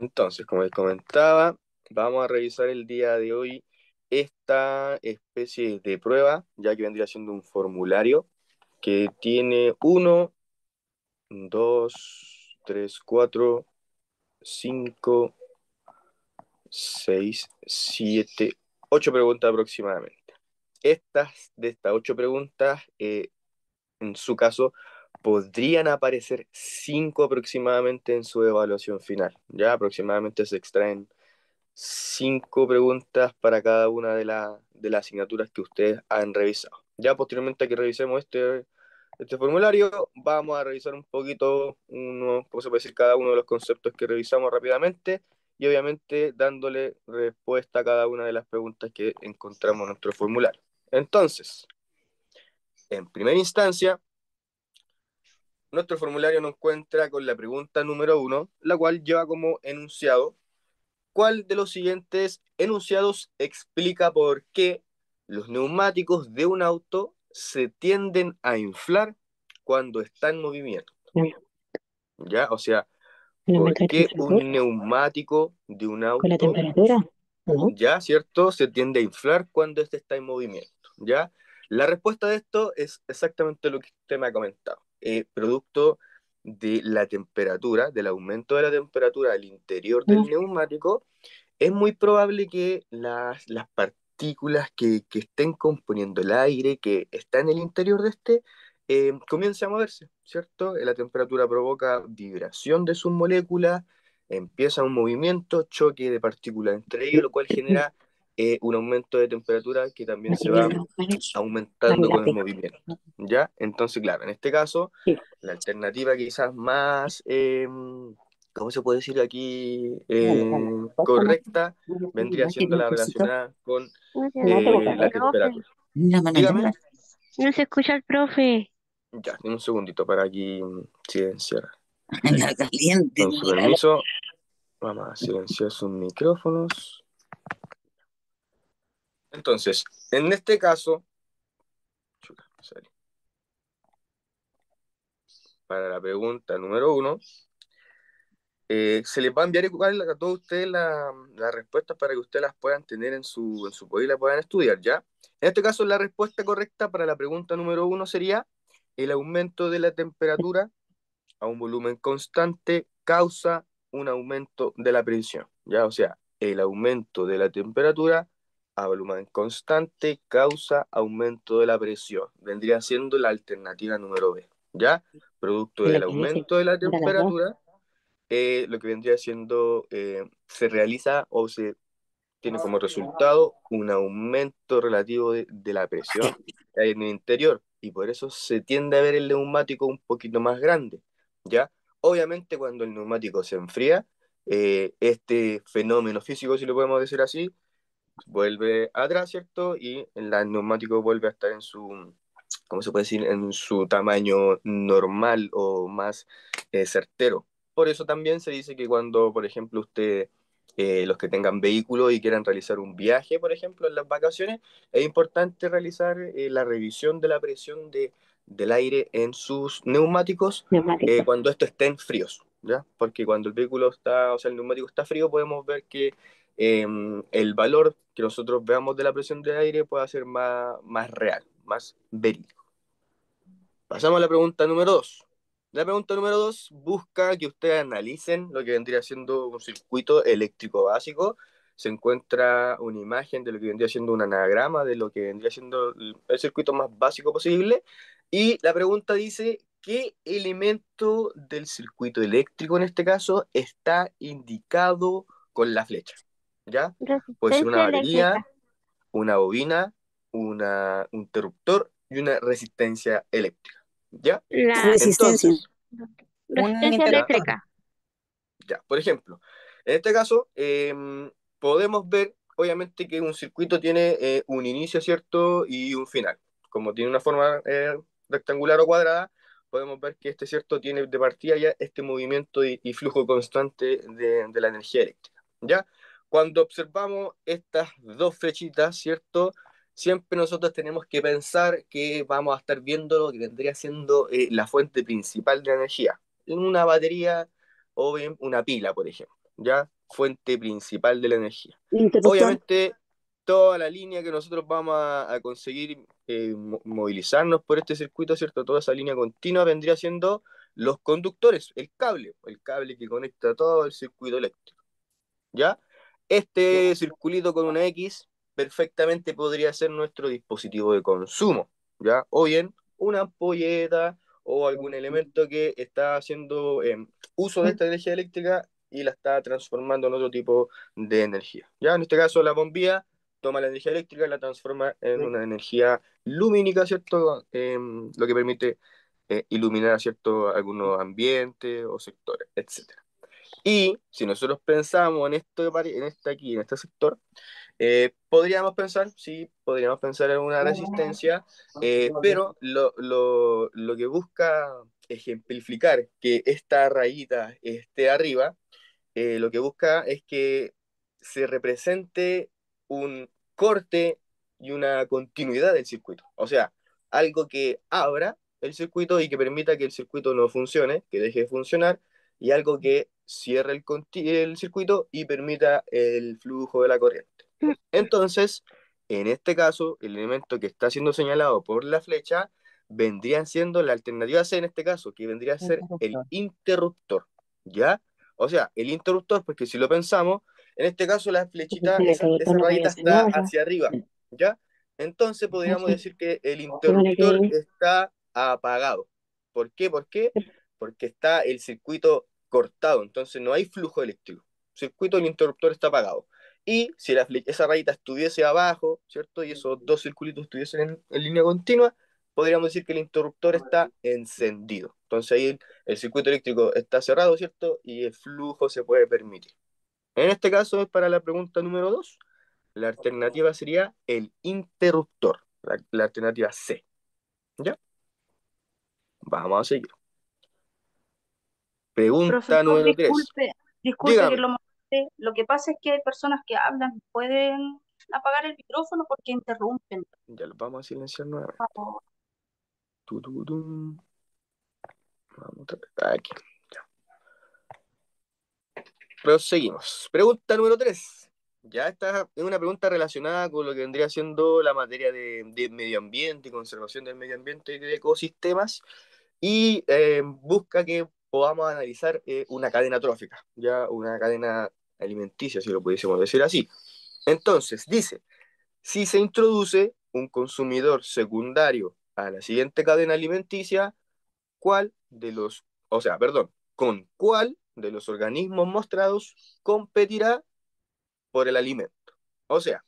Entonces, como les comentaba, vamos a revisar el día de hoy esta especie de prueba, ya que vendría siendo un formulario que tiene uno, dos, tres, cuatro, cinco, seis, siete, ocho preguntas aproximadamente. De estas ocho preguntas, en su caso, podrían aparecer cinco aproximadamente en su evaluación final. Ya aproximadamente se extraen cinco preguntas para cada una de las asignaturas que ustedes han revisado. Ya posteriormente a que revisemos este formulario, vamos a revisar un poquito, ¿cómo se puede decir? Cada uno de los conceptos que revisamos rápidamente y obviamente dándole respuesta a cada una de las preguntas que encontramos en nuestro formulario. Entonces, en primera instancia, nuestro formulario nos encuentra con la pregunta número uno, la cual lleva como enunciado: ¿cuál de los siguientes enunciados explica por qué los neumáticos de un auto se tienden a inflar cuando está en movimiento? ¿Ya? O sea, ¿Un ¿por aumento de qué temperatura un neumático de un con la auto, temperatura? ¿O no? ya, cierto, se tiende a inflar cuando éste está en movimiento? ¿Ya? La respuesta de esto es exactamente lo que usted me ha comentado. Producto de la temperatura, del aumento de la temperatura al interior No, del neumático, es muy probable que las partículas que estén componiendo el aire, que está en el interior de este, comience a moverse, ¿cierto? La temperatura provoca vibración de sus moléculas, empieza un movimiento, choque de partículas entre ellos, lo cual genera un aumento de temperatura que también se va material, aumentando con el lápiz. movimiento, ¿ya? Entonces, claro, en este caso, Sí, la alternativa quizás más, ¿cómo se puede decir aquí? dale, dale. Correcta, vendría siendo la relacionada con No te la boca. temperatura. La mano Dígame, larga. No se escucha el profe. ya, un segundito para aquí silenciar. La caliente, Con su permiso, vamos a silenciar sus micrófonos. Entonces, en este caso, chuta, sorry, para la pregunta número uno, se les va a enviar igual a todos ustedes las respuestas para que ustedes las puedan tener en su poder y la puedan estudiar, ¿ya? En este caso, la respuesta correcta para la pregunta número uno sería: el aumento de la temperatura a un volumen constante causa un aumento de la presión, ¿ya? O sea, el aumento de la temperatura a volumen constante causa aumento de la presión. Vendría siendo la alternativa número B, ¿ya? Producto de la del que dice, aumento de la mira las dos. temperatura, lo que vendría siendo, se realiza o se tiene como resultado un aumento relativo de la presión que hay en el interior y por eso se tiende a ver el neumático un poquito más grande, ¿ya? Obviamente cuando el neumático se enfría, este fenómeno físico, si lo podemos decir así, vuelve atrás, ¿cierto? Y el neumático vuelve a estar en su, ¿cómo se puede decir? En su tamaño normal o más certero. Por eso también se dice que cuando, por ejemplo, los que tengan vehículo y quieran realizar un viaje, por ejemplo, en las vacaciones, es importante realizar la revisión de la presión del aire en sus neumáticos Neumático. cuando estos estén fríos, ¿ya? Porque cuando el vehículo está, o sea, el neumático está frío, podemos ver que el valor que nosotros veamos de la presión del aire pueda ser más real, más verídico. Pasamos a la pregunta número 2. La pregunta número 2 busca que ustedes analicen lo que vendría siendo un circuito eléctrico básico. Se encuentra una imagen de lo que vendría siendo un anagrama de lo que vendría siendo el circuito más básico posible. Y la pregunta dice: ¿qué elemento del circuito eléctrico en este caso está indicado con la flecha? ¿Ya? Puede ser una Resistencia batería, eléctrica. una bobina, un interruptor y una resistencia eléctrica. ¿Ya? La resistencia. Entonces, Un ya, interruptor. ya, por ejemplo, en este caso, podemos ver, obviamente, que un circuito tiene un inicio, ¿cierto? Y un final. Como tiene una forma rectangular o cuadrada, podemos ver que este, ¿cierto? Tiene de partida ya este movimiento y flujo constante de la energía eléctrica, ¿ya? Cuando observamos estas dos flechitas, ¿cierto? Siempre nosotros tenemos que pensar que vamos a estar viendo lo que vendría siendo la fuente principal de energía. Una batería o bien una pila, por ejemplo, ¿ya? Fuente principal de la energía. Interruptor. Obviamente, toda la línea que nosotros vamos a conseguir movilizarnos por este circuito, ¿cierto? Toda esa línea continua vendría siendo los conductores, el cable que conecta todo el circuito eléctrico, ¿ya? Este circulito con una X perfectamente podría ser nuestro dispositivo de consumo, ¿ya? O bien una ampolleta o algún elemento que está haciendo uso de esta energía eléctrica y la está transformando en otro tipo de energía, ¿ya? En este caso la bombilla toma la energía eléctrica y la transforma en una energía lumínica, ¿cierto? Lo que permite iluminar, ¿cierto? Algunos ambientes o sectores, etcétera. Y si nosotros pensamos en este sector, podríamos pensar en una resistencia, pero lo que busca ejemplificar que esta rayita esté arriba, lo que busca es que se represente un corte y una continuidad del circuito. O sea, algo que abra el circuito y que permita que el circuito no funcione, que deje de funcionar, y algo que cierre el circuito y permita el flujo de la corriente. Entonces, en este caso, el elemento que está siendo señalado por la flecha vendría siendo la alternativa C en este caso, que vendría a ser el interruptor, ¿ya? O sea, el interruptor, porque si lo pensamos, en este caso la flechita, esa rayita está hacia arriba, ¿ya? Entonces podríamos decir que el interruptor está apagado. ¿Por qué? ¿Por qué? Porque está el circuito cortado, entonces no hay flujo eléctrico. El circuito del interruptor está apagado. Y si esa rayita estuviese abajo, ¿cierto? Y esos dos circulitos estuviesen en línea continua, podríamos decir que el interruptor está encendido. Entonces ahí el circuito eléctrico está cerrado, ¿cierto? Y el flujo se puede permitir. En este caso, es para la pregunta número 2, la alternativa sería el interruptor, la alternativa C. ¿Ya? Vamos a seguir. Pregunta Profesor, número 3. disculpe que Dígame. lo moleste. Lo que pasa es que hay personas que hablan, pueden apagar el micrófono porque interrumpen. Ya los vamos a silenciar nuevamente. Vamos a ver. Aquí. Ya. Proseguimos. Pregunta número 3. Ya esta es una pregunta relacionada con lo que vendría siendo la materia de medio ambiente, conservación del medio ambiente y de ecosistemas, y busca que podamos analizar una cadena trófica, ya una cadena alimenticia, si lo pudiésemos decir así. Entonces, dice, si se introduce un consumidor secundario a la siguiente cadena alimenticia, ¿con cuál de los organismos mostrados competirá por el alimento? O sea,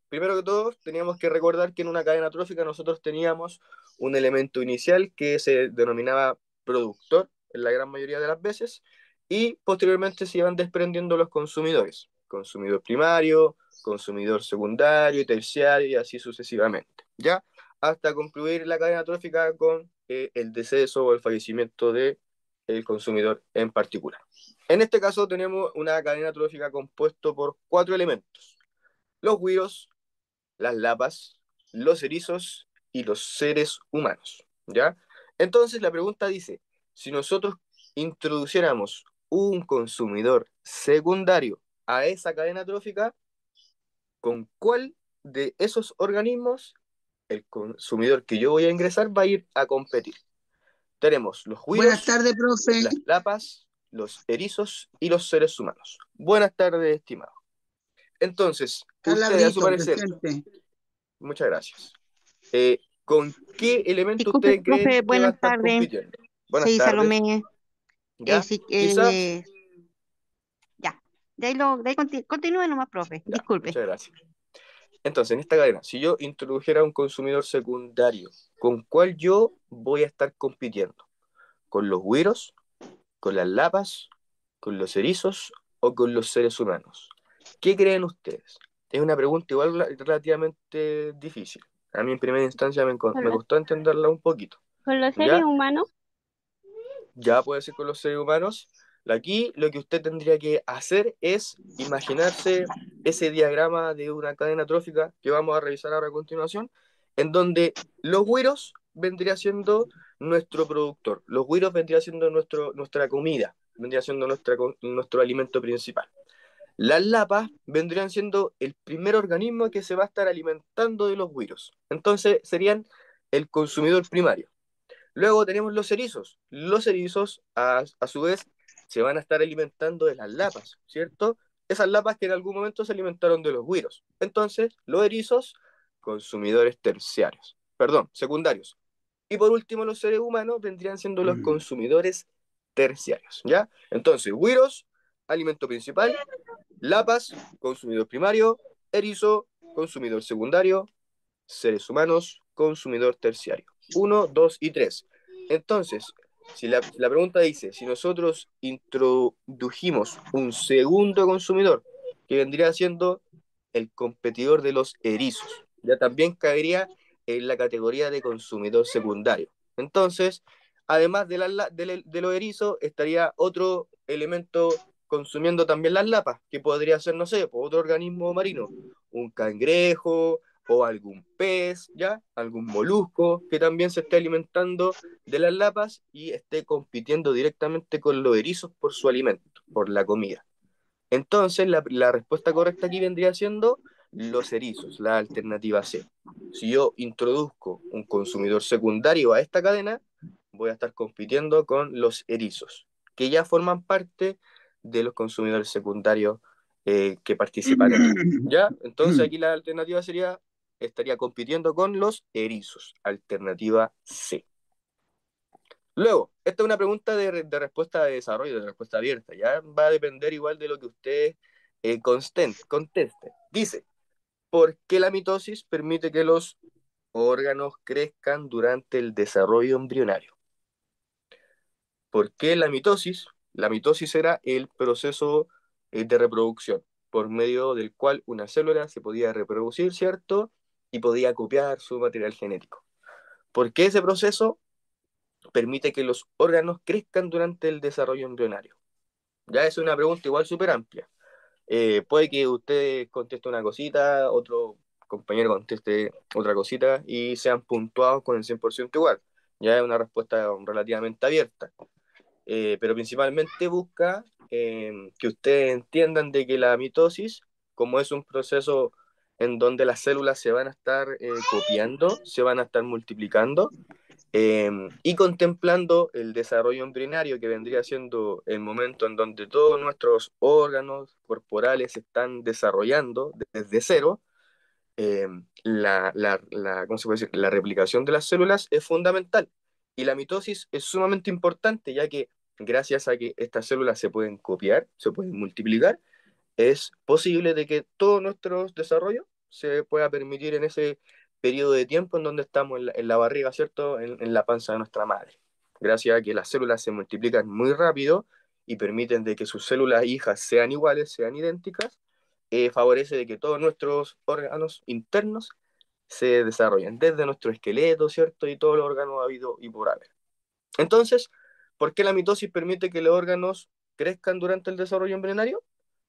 primero que todo, teníamos que recordar que en una cadena trófica nosotros teníamos un elemento inicial que se denominaba productor en la gran mayoría de las veces, y posteriormente se iban desprendiendo los consumidores, consumidor primario, consumidor secundario, terciario y así sucesivamente, ¿ya? Hasta concluir la cadena trófica con el deceso o el fallecimiento del consumidor en particular. En este caso tenemos una cadena trófica compuesta por 4 elementos: los güiros, las lapas, los erizos y los seres humanos, ¿ya? Entonces la pregunta dice, si nosotros introduciéramos un consumidor secundario a esa cadena trófica, ¿con cuál de esos organismos el consumidor que yo voy a ingresar va a ir a competir? Tenemos los Buenas güiros, tardes, profe. las lapas, los erizos y los seres humanos. Buenas tardes, estimado. Entonces, Carla usted, a su Brito, parecer, presente. muchas gracias. ¿Con qué elemento Disculpe, ustedes creen profe, que va a buenas estar tardes. compitiendo? Buenas Soy tardes. Salomé. ¿Ya? Sí, Quizás. ya. De ahí continúe nomás, profe. Ya, Disculpe. muchas gracias. Entonces, en esta cadena, si yo introdujera un consumidor secundario, ¿con cuál yo voy a estar compitiendo? ¿Con los güiros? ¿Con las lapas? ¿Con los erizos? ¿O con los seres humanos? ¿Qué creen ustedes? Es una pregunta igual relativamente difícil. A mí en primera instancia me costó entenderla un poquito. ¿Con los seres ¿Ya? humanos? Ya puede ser con los seres humanos. Aquí lo que usted tendría que hacer es imaginarse ese diagrama de una cadena trófica que vamos a revisar ahora a continuación, en donde los güiros vendría siendo nuestro productor, los güiros vendría siendo nuestra comida, vendría siendo nuestro alimento principal. Las lapas vendrían siendo el primer organismo que se va a estar alimentando de los güiros. Entonces serían el consumidor primario. Luego tenemos los erizos. Los erizos, a su vez, se van a estar alimentando de las lapas, ¿cierto? Esas lapas que en algún momento se alimentaron de los güiros. Entonces, los erizos, consumidores terciarios, perdón, secundarios. Y por último, los seres humanos vendrían siendo los consumidores terciarios, ¿ya? Entonces, güiros, alimento principal, lapas, consumidor primario, erizo, consumidor secundario, seres humanos, consumidor terciario. Uno, dos y tres. Entonces, si la pregunta dice, si nosotros introdujimos un segundo consumidor, que vendría siendo el competidor de los erizos, ya también caería en la categoría de consumidor secundario. Entonces, además de los erizos, estaría otro elemento consumiendo también las lapas, que podría ser, no sé, otro organismo marino, un cangrejo, o algún pez, ¿ya? Algún molusco que también se esté alimentando de las lapas y esté compitiendo directamente con los erizos por su alimento, por la comida. Entonces, la respuesta correcta aquí vendría siendo los erizos, la alternativa C. Si yo introduzco un consumidor secundario a esta cadena, voy a estar compitiendo con los erizos, que ya forman parte de los consumidores secundarios que participan aquí. ¿Ya? Entonces aquí la alternativa sería, estaría compitiendo con los erizos, alternativa C. Luego, esta es una pregunta de respuesta de desarrollo, de respuesta abierta, ¿ya? Va a depender igual de lo que usted conteste. Dice, ¿por qué la mitosis permite que los órganos crezcan durante el desarrollo embrionario? ¿Por qué la mitosis? La mitosis era el proceso de reproducción, por medio del cual una célula se podía reproducir, ¿cierto? Y podía copiar su material genético. ¿Por qué ese proceso permite que los órganos crezcan durante el desarrollo embrionario? Ya es una pregunta igual súper amplia. Puede que usted conteste una cosita, otro compañero conteste otra cosita y sean puntuados con el 100% igual. Ya es una respuesta relativamente abierta. Pero principalmente busca que ustedes entiendan de que la mitosis, como es un proceso en donde las células se van a estar copiando, se van a estar multiplicando, y contemplando el desarrollo embrionario, que vendría siendo el momento en donde todos nuestros órganos corporales se están desarrollando desde cero. ¿Cómo se puede decir? La replicación de las células es fundamental y la mitosis es sumamente importante, ya que gracias a que estas células se pueden copiar, se pueden multiplicar, es posible de que todo nuestro desarrollo se pueda permitir en ese periodo de tiempo en donde estamos en la barriga, ¿cierto? En la panza de nuestra madre. Gracias a que las células se multiplican muy rápido y permiten de que sus células hijas sean iguales, sean idénticas, favorece de que todos nuestros órganos internos se desarrollen, desde nuestro esqueleto, ¿cierto? Y todos los órganos habido y por haber. Entonces, ¿por qué la mitosis permite que los órganos crezcan durante el desarrollo embrionario?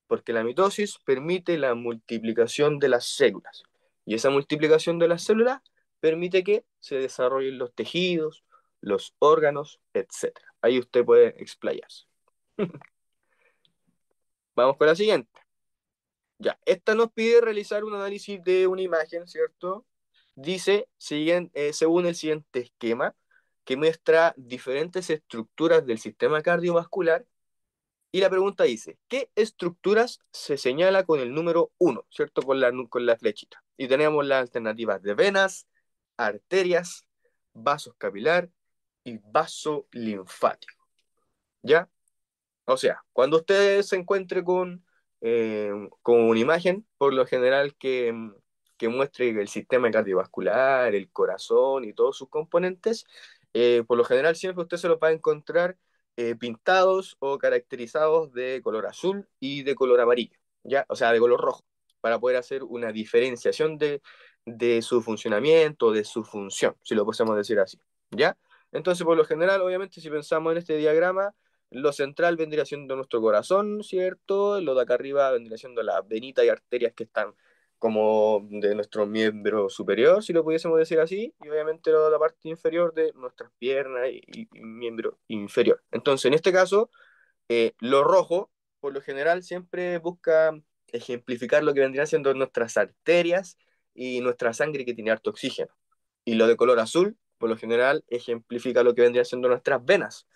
Porque la mitosis permite la multiplicación de las células. Y esa multiplicación de las células permite que se desarrollen los tejidos, los órganos, etc. Ahí usted puede explayarse. Vamos con la siguiente. Ya, esta nos pide realizar un análisis de una imagen, ¿cierto? Dice, según el siguiente esquema, que muestra diferentes estructuras del sistema cardiovascular. Y la pregunta dice, ¿qué estructuras se señala con el número uno, ¿cierto? Con la flechita. Y tenemos las alternativas de venas, arterias, vasos capilar y vaso linfático. ¿Ya? O sea, cuando usted se encuentre con una imagen, por lo general que muestre el sistema cardiovascular, el corazón y todos sus componentes, por lo general siempre usted se lo va a encontrar pintados o caracterizados de color azul y de color amarillo, ¿ya? O sea, de color rojo, para poder hacer una diferenciación de su funcionamiento, de su función, si lo podemos decir así, ¿ya? Entonces, por lo general, obviamente, si pensamos en este diagrama, lo central vendría siendo nuestro corazón, ¿cierto? Lo de acá arriba vendría siendo las venitas y arterias que están como de nuestro miembro superior, si lo pudiésemos decir así, y obviamente lo de la parte inferior de nuestras piernas y miembro inferior. Entonces, en este caso, lo rojo por lo general, siempre busca ejemplificar lo que vendrían siendo nuestras arterias y nuestra sangre que tiene harto oxígeno. Y lo de color azul, por lo general, ejemplifica lo que vendrían siendo nuestras venas.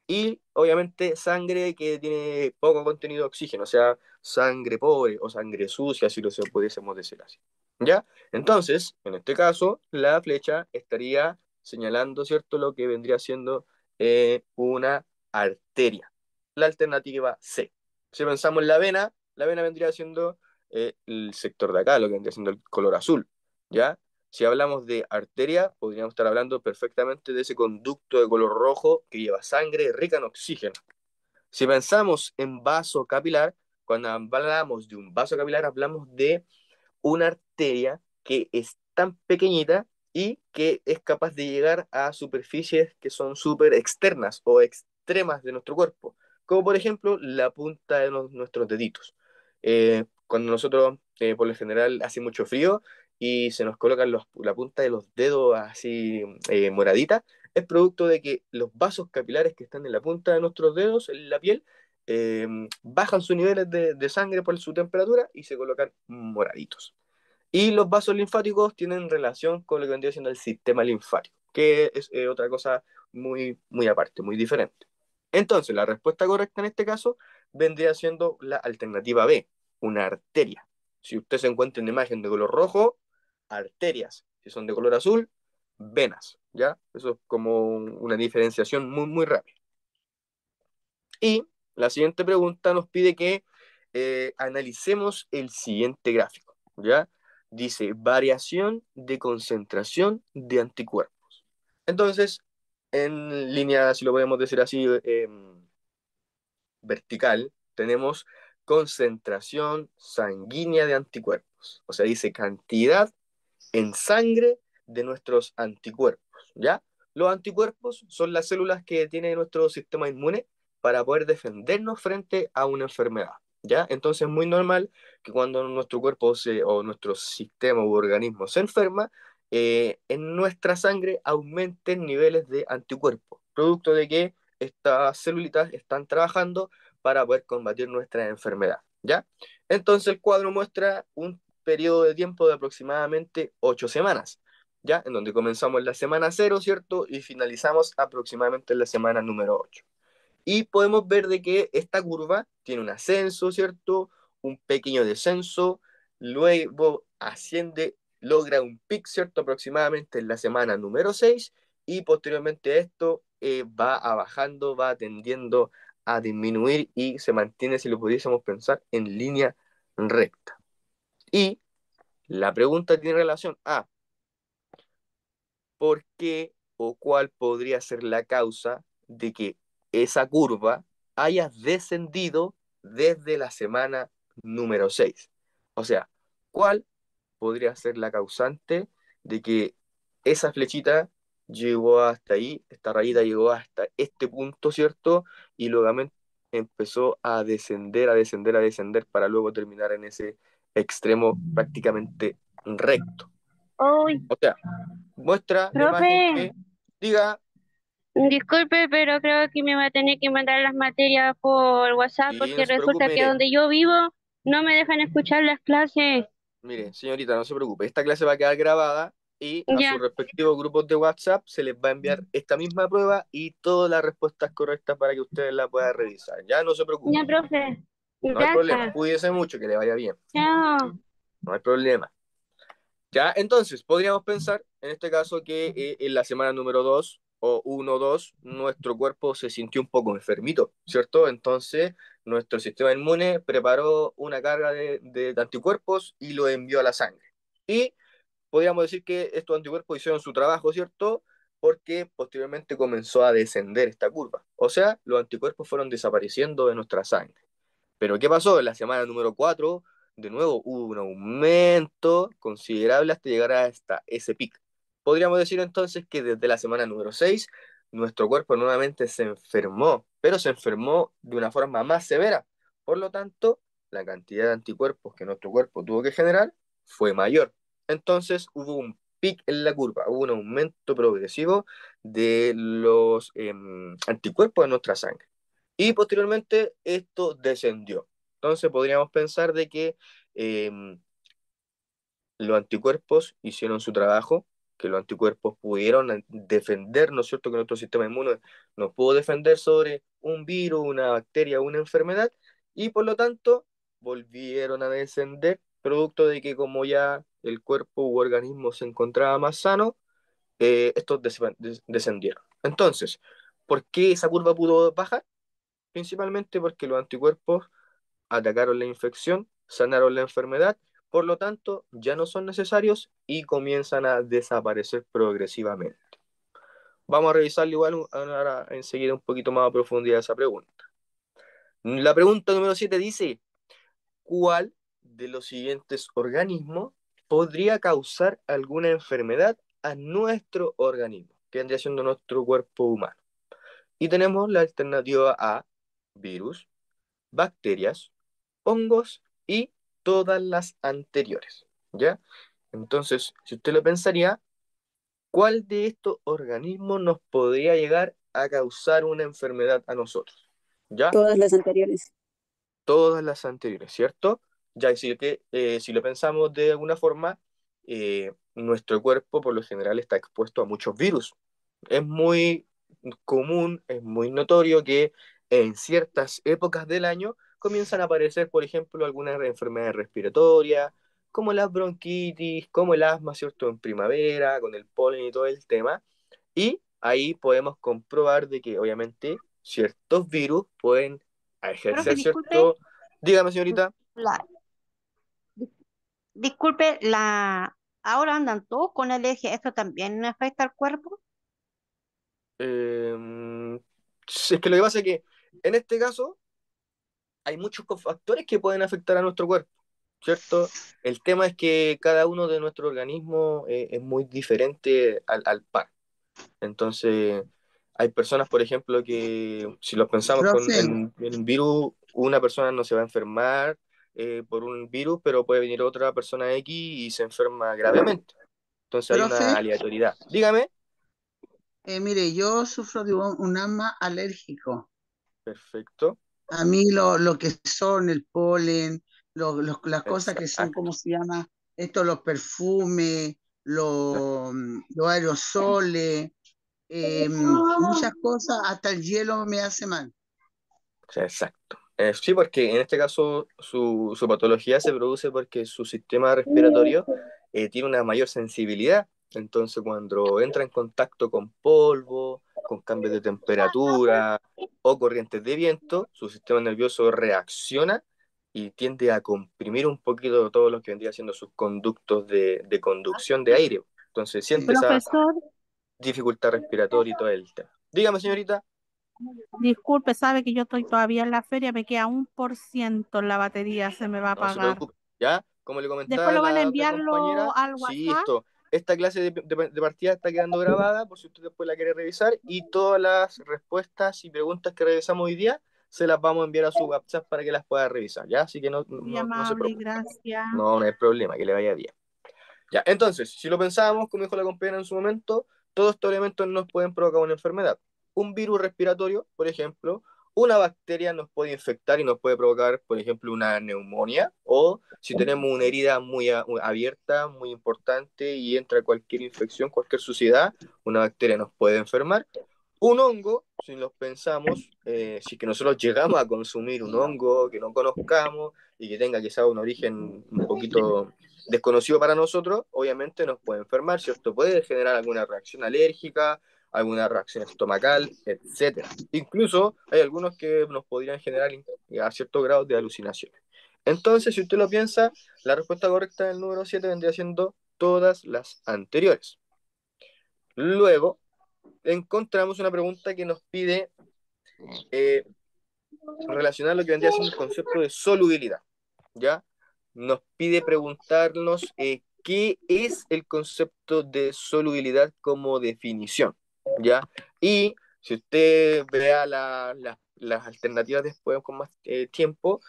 Y obviamente sangre que tiene poco contenido de oxígeno, o sea, sangre pobre o sangre sucia, si lo pudiésemos decir así. ¿Ya? Entonces, en este caso, la flecha estaría señalando, ¿cierto?, lo que vendría siendo una arteria. La alternativa C. Si pensamos en la vena vendría siendo el sector de acá, lo que vendría siendo el color azul. ¿Ya? Si hablamos de arteria, podríamos estar hablando perfectamente de ese conducto de color rojo que lleva sangre rica en oxígeno. Si pensamos en vaso capilar, cuando hablamos de un vaso capilar, hablamos de una arteria que es tan pequeñita y que es capaz de llegar a superficies que son súper externas o extremas de nuestro cuerpo, como por ejemplo la punta de nuestros deditos. Cuando nosotros, por lo general, hace mucho frío y se nos colocan la punta de los dedos así moradita, es producto de que los vasos capilares que están en la punta de nuestros dedos, en la piel, eh, bajan sus niveles de sangre por su temperatura y se colocan moraditos. Y los vasos linfáticos tienen relación con lo que vendría siendo el sistema linfático, que es otra cosa muy, muy aparte, muy diferente. Entonces, la respuesta correcta en este caso vendría siendo la alternativa B, una arteria. Si usted se encuentra en una imagen de color rojo, arterias. Si son de color azul, venas. ¿Ya? Eso es como una diferenciación muy, muy rápida. Y la siguiente pregunta nos pide que analicemos el siguiente gráfico, ¿ya? Dice, variación de concentración de anticuerpos. Entonces, en línea, si lo podemos decir así, vertical, tenemos concentración sanguínea de anticuerpos. O sea, dice cantidad en sangre de nuestros anticuerpos, ¿ya? Los anticuerpos son las células que tiene nuestro sistema inmune para poder defendernos frente a una enfermedad, ¿ya? Entonces es muy normal que cuando nuestro cuerpo o nuestro sistema u organismo se enferma, en nuestra sangre aumenten niveles de anticuerpos, producto de que estas célulitas están trabajando para poder combatir nuestra enfermedad, ¿ya? Entonces el cuadro muestra un periodo de tiempo de aproximadamente 8 semanas, ¿ya? En donde comenzamos en la semana 0, ¿cierto? Y finalizamos aproximadamente en la semana número 8. Y podemos ver de que esta curva tiene un ascenso, ¿cierto? Un pequeño descenso, luego asciende, logra un pic, ¿cierto? Aproximadamente en la semana número 6 y posteriormente esto va bajando, va tendiendo a disminuir y se mantiene, si lo pudiésemos pensar, en línea recta. Y la pregunta tiene relación a por qué o cuál podría ser la causa de que esa curva haya descendido desde la semana número 6. O sea, ¿cuál podría ser la causante de que esa flechita llegó hasta ahí, esta rayita llegó hasta este punto, ¿cierto? Y luego empezó a descender, a descender, a descender para luego terminar en ese extremo prácticamente recto. Uy, O sea, muestra la profe, imagen que diga, disculpe, pero creo que me va a tener que mandar las materias por WhatsApp y no porque se preocupe, resulta que donde yo vivo no me dejan escuchar las clases. mire, señorita, no se preocupe, esta clase va a quedar grabada y a sus Ya, respectivos grupos de WhatsApp se les va a enviar esta misma prueba y todas las respuestas correctas para que ustedes la puedan revisar. Ya no se ya, preocupe, profe. no hay problema, Gracias. cuídese mucho, que le vaya bien, Chao. no hay problema. Ya, entonces, podríamos pensar en este caso que en la semana número 2 o 1 2 nuestro cuerpo se sintió un poco enfermito, ¿cierto? Entonces, nuestro sistema inmune preparó una carga de anticuerpos y lo envió a la sangre. Y podríamos decir que estos anticuerpos hicieron su trabajo, ¿cierto? Porque posteriormente comenzó a descender esta curva. O sea, los anticuerpos fueron desapareciendo de nuestra sangre. Pero ¿qué pasó? En la semana número 4, de nuevo hubo un aumento considerable hasta llegar hasta ese pico. Podríamos decir entonces que desde la semana número 6, nuestro cuerpo nuevamente se enfermó, pero se enfermó de una forma más severa. Por lo tanto, la cantidad de anticuerpos que nuestro cuerpo tuvo que generar fue mayor. Entonces hubo un pic en la curva, hubo un aumento progresivo de los anticuerpos en nuestra sangre. Y posteriormente esto descendió. Entonces podríamos pensar de que eh, los anticuerpos hicieron su trabajo, que los anticuerpos pudieron defender, ¿no es cierto?, que nuestro sistema inmune nos pudo defender sobre un virus, una bacteria, una enfermedad, y por lo tanto volvieron a descender, producto de que como ya el cuerpo u organismo se encontraba más sano, estos descendieron. Entonces, ¿por qué esa curva pudo bajar? Principalmente porque los anticuerpos atacaron la infección, sanaron la enfermedad, por lo tanto ya no son necesarios y comienzan a desaparecer progresivamente. Vamos a revisar igual ahora enseguida un poquito más a profundidad esa pregunta. La pregunta número 7 dice, ¿cuál de los siguientes organismos podría causar alguna enfermedad a nuestro organismo, que vendría siendo nuestro cuerpo humano? Y tenemos la alternativa A, virus, bacterias, hongos y todas las anteriores, ¿ya? Entonces, si usted lo pensaría, ¿cuál de estos organismos nos podría llegar a causar una enfermedad a nosotros? ¿Ya? Todas las anteriores. Todas las anteriores, ¿cierto? Ya decir que si lo pensamos de alguna forma, nuestro cuerpo por lo general está expuesto a muchos virus. Es muy común, es muy notorio que en ciertas épocas del año comienzan a aparecer, por ejemplo, algunas enfermedades respiratorias, como la bronquitis, como el asma, ¿cierto? En primavera, con el polen y todo el tema. Y ahí podemos comprobar de que obviamente ciertos virus pueden Profe, ejercer disculpe, cierto... Dígame, señorita. la, disculpe, ahora andan todos con alergia, ¿esto también afecta al cuerpo? Es que lo que pasa es que en este caso hay muchos factores que pueden afectar a nuestro cuerpo, ¿cierto? El tema es que cada uno de nuestros organismos es muy diferente al par. Entonces, hay personas, por ejemplo, que si los pensamos Profe, en un virus, una persona no se va a enfermar por un virus, pero puede venir otra persona X y se enferma gravemente. Entonces hay profe, una aleatoriedad. Dígame. mire, yo sufro de un asma alérgico. Perfecto. A mí lo que son el polen, las cosas que son, ¿cómo Exacto. se llama? Esto, los perfumes, los aerosoles, muchas cosas, hasta el hielo me hace mal. Exacto. Sí, porque en este caso su patología se produce porque su sistema respiratorio tiene una mayor sensibilidad. Entonces, cuando entra en contacto con polvo, con cambios de temperatura o corrientes de viento, su sistema nervioso reacciona y tiende a comprimir un poquito todo lo que vendría siendo sus conductos de conducción de aire. Entonces, siente Sí. esa Profesor, dificultad respiratoria y todo el tema. Dígame, señorita. disculpe, sabe que yo estoy todavía en la feria, me queda 1% en la batería, se me va a No se apagar. preocupe. ¿Ya? Como le Después comentaba lo van a la otra enviarlo compañera, al sí, WhatsApp. esta clase de partida está quedando grabada por si usted después la quiere revisar y todas las respuestas y preguntas que revisamos hoy día se las vamos a enviar a su WhatsApp para que las pueda revisar, ¿ya? Así que Muy no se amable, preocupe. gracias. No hay problema, que le vaya bien. Ya, entonces, si lo pensábamos, como dijo la compañera en su momento, todos estos elementos nos pueden provocar una enfermedad. Un virus respiratorio, por ejemplo, una bacteria nos puede infectar y nos puede provocar, por ejemplo, una neumonía, o si tenemos una herida muy abierta, muy importante y entra cualquier infección, cualquier suciedad, una bacteria nos puede enfermar. Un hongo, si los pensamos, si que nosotros llegamos a consumir un hongo que no conozcamos y que tenga quizá un origen un poquito desconocido para nosotros, obviamente nos puede enfermar, ¿cierto? Puede generar alguna reacción alérgica, alguna reacción estomacal, etcétera. Incluso hay algunos que nos podrían generar a ciertos grados de alucinaciones. Entonces, si usted lo piensa, la respuesta correcta del número 7 vendría siendo todas las anteriores. Luego, encontramos una pregunta que nos pide eh, relacionar lo que vendría siendo el concepto de solubilidad, ¿ya? Nos pide preguntarnos qué es el concepto de solubilidad como definición, ¿ya? Y si usted vea las alternativas después con más tiempo,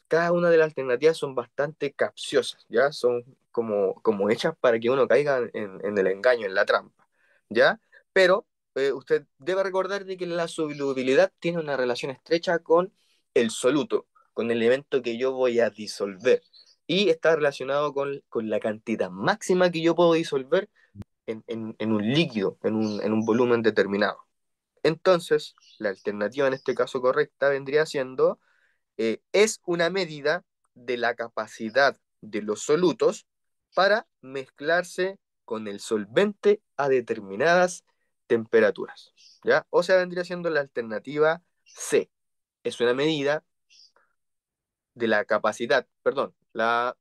cada una de las alternativas son bastante capciosas, ¿ya? Son como hechas para que uno caiga en el engaño, en la trampa, ¿ya? Pero usted debe recordar de que la solubilidad tiene una relación estrecha con el soluto, con el elemento que yo voy a disolver. Y está relacionado con la cantidad máxima que yo puedo disolver en un líquido, en un volumen determinado. Entonces, la alternativa en este caso correcta vendría siendo, es una medida de la capacidad de los solutos para mezclarse con el solvente a determinadas temperaturas, ¿ya? O sea, vendría siendo la alternativa C. Es una medida de la capacidad, perdón, la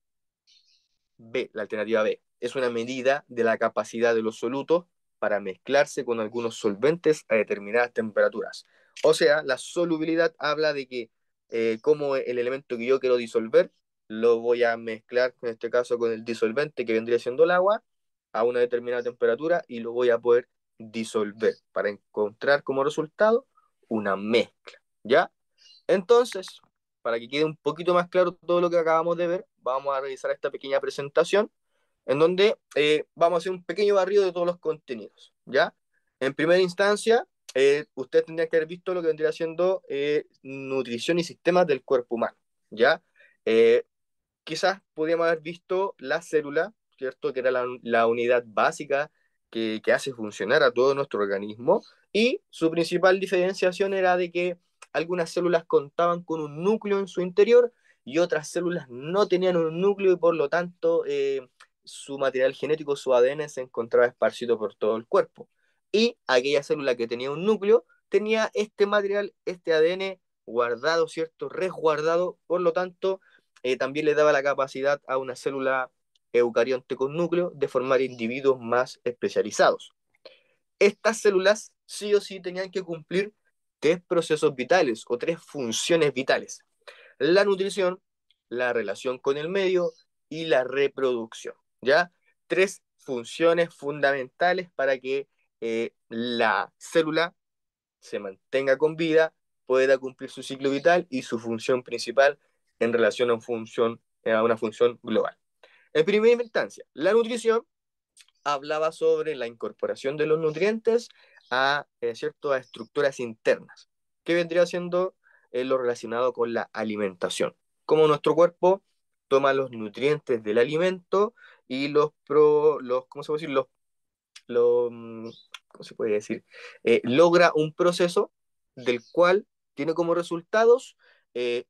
B, la alternativa B, es una medida de la capacidad de los solutos para mezclarse con algunos solventes a determinadas temperaturas. O sea, la solubilidad habla de que como el elemento que yo quiero disolver, lo voy a mezclar, en este caso, con el disolvente que vendría siendo el agua, a una determinada temperatura y lo voy a poder disolver para encontrar como resultado una mezcla, ¿ya? Entonces, para que quede un poquito más claro todo lo que acabamos de ver, vamos a realizar esta pequeña presentación en donde vamos a hacer un pequeño barrido de todos los contenidos, ¿ya? En primera instancia, usted tendría que haber visto lo que vendría siendo nutrición y sistemas del cuerpo humano, ¿ya? Eh, Quizás podríamos haber visto la célula, ¿cierto? Que era la unidad básica que hace funcionar a todo nuestro organismo, y su principal diferenciación era de que algunas células contaban con un núcleo en su interior y otras células no tenían un núcleo y por lo tanto su material genético, su ADN, se encontraba esparcido por todo el cuerpo. Y aquella célula que tenía un núcleo tenía este material, este ADN guardado, ¿cierto? Resguardado, por lo tanto también le daba la capacidad a una célula eucarionte con núcleo de formar individuos más especializados. Estas células sí o sí tenían que cumplir tres procesos vitales o tres funciones vitales: la nutrición, la relación con el medio y la reproducción, ¿ya? Tres funciones fundamentales para que la célula se mantenga con vida, pueda cumplir su ciclo vital y su función principal en relación a una función global. En primera instancia, la nutrición hablaba sobre la incorporación de los nutrientes ¿cierto? A estructuras internas, que vendría siendo lo relacionado con la alimentación. Como nuestro cuerpo toma los nutrientes del alimento y ¿cómo se puede decir? ¿Cómo se puede decir? Logra un proceso del cual tiene como resultados eh,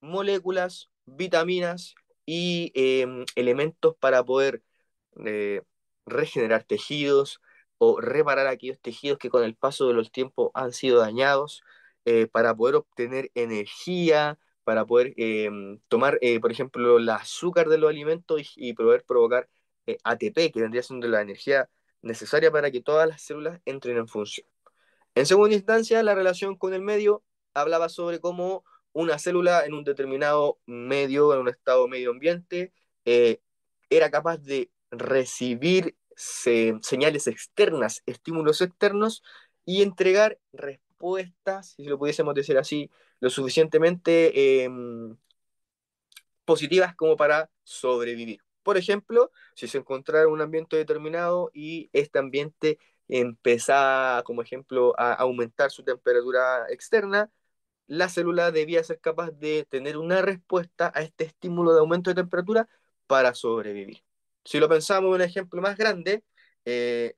moléculas, vitaminas y elementos para poder eh, regenerar tejidos o reparar aquellos tejidos que con el paso de los tiempos han sido dañados, para poder obtener energía, para poder tomar, por ejemplo, el azúcar de los alimentos y poder provocar ATP, que vendría siendo la energía necesaria para que todas las células entren en función. En segunda instancia, la relación con el medio hablaba sobre cómo una célula en un determinado medio, en un estado medio ambiente, era capaz de recibir señales externas, estímulos externos, y entregar respuestas, si lo pudiésemos decir así, lo suficientemente positivas como para sobrevivir. Por ejemplo, si se encontrara un ambiente determinado y este ambiente empezaba, como ejemplo, a aumentar su temperatura externa, la célula debía ser capaz de tener una respuesta a este estímulo de aumento de temperatura para sobrevivir. Si lo pensamos en un ejemplo más grande,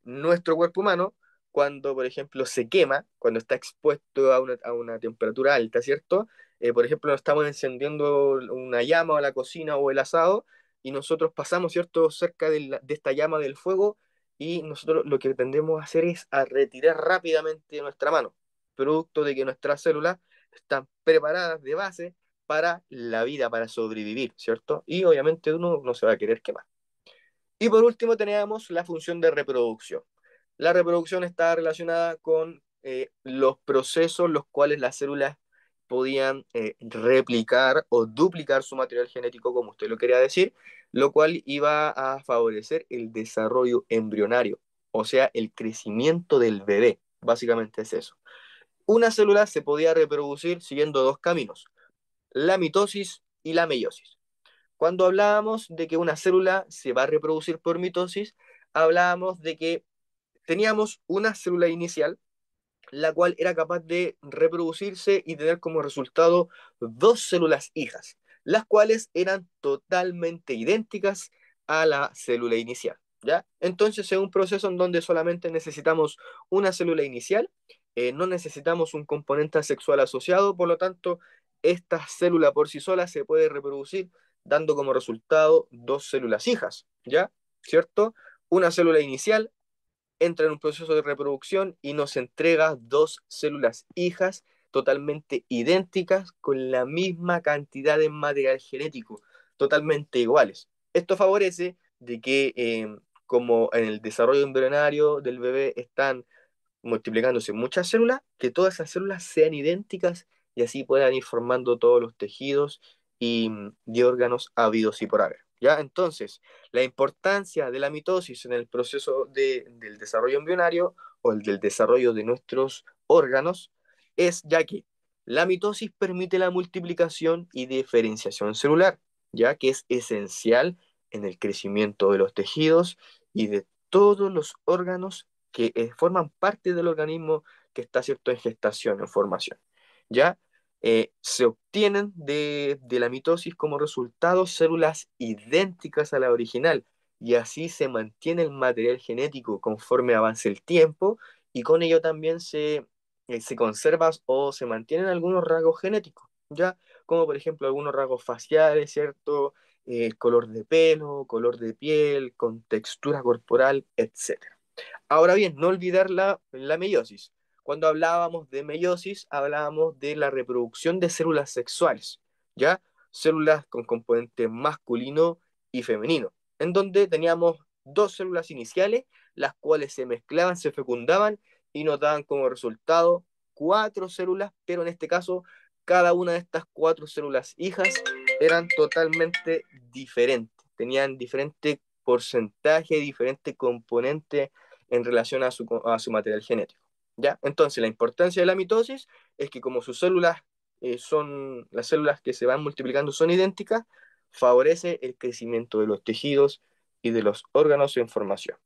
nuestro cuerpo humano, cuando por ejemplo se quema, cuando está expuesto a una temperatura alta, ¿cierto? Por ejemplo, estamos encendiendo una llama o la cocina o el asado y nosotros pasamos, ¿cierto?, cerca de esta llama del fuego, y nosotros lo que tendemos a hacer es a retirar rápidamente nuestra mano, producto de que nuestras células están preparadas de base para la vida, para sobrevivir, ¿cierto? Y obviamente uno no se va a querer quemar. Y por último teníamos la función de reproducción. La reproducción está relacionada con los procesos los cuales las células podían replicar o duplicar su material genético, como usted lo quería decir, lo cual iba a favorecer el desarrollo embrionario, o sea, el crecimiento del bebé. Básicamente es eso. Una célula se podía reproducir siguiendo dos caminos: la mitosis y la meiosis. Cuando hablábamos de que una célula se va a reproducir por mitosis, hablábamos de que teníamos una célula inicial, la cual era capaz de reproducirse y tener como resultado dos células hijas, las cuales eran totalmente idénticas a la célula inicial, ¿ya? Entonces es un proceso en donde solamente necesitamos una célula inicial, no necesitamos un componente sexual asociado, por lo tanto, esta célula por sí sola se puede reproducir dando como resultado dos células hijas, ¿ya? ¿Cierto? Una célula inicial entra en un proceso de reproducción y nos entrega dos células hijas totalmente idénticas con la misma cantidad de material genético, totalmente iguales. Esto favorece de que como en el desarrollo embrionario del bebé están multiplicándose muchas células, que todas esas células sean idénticas y así puedan ir formando todos los tejidos y órganos habidos y por haber. ¿Ya? Entonces, la importancia de la mitosis en el proceso del desarrollo embrionario o el del desarrollo de nuestros órganos es ya que la mitosis permite la multiplicación y diferenciación celular, ya que es esencial en el crecimiento de los tejidos y de todos los órganos que forman parte del organismo que está, ¿cierto?, en gestación, en formación. ¿Ya? Se obtienen de la mitosis como resultado células idénticas a la original y así se mantiene el material genético conforme avance el tiempo y con ello también se conserva o se mantienen algunos rasgos genéticos, ¿ya? Como por ejemplo algunos rasgos faciales, ¿cierto? Color de pelo, color de piel, con textura corporal, etc. Ahora bien, no olvidar la meiosis. Cuando hablábamos de meiosis, hablábamos de la reproducción de células sexuales, ¿ya? Células con componente masculino y femenino, en donde teníamos dos células iniciales, las cuales se mezclaban, se fecundaban y nos daban como resultado cuatro células, pero en este caso, cada una de estas cuatro células hijas eran totalmente diferentes, tenían diferente porcentaje, diferente componente en relación a su material genético. ¿Ya? Entonces, la importancia de la mitosis es que como sus células son las células que se van multiplicando son idénticas, favorece el crecimiento de los tejidos y de los órganos en formación.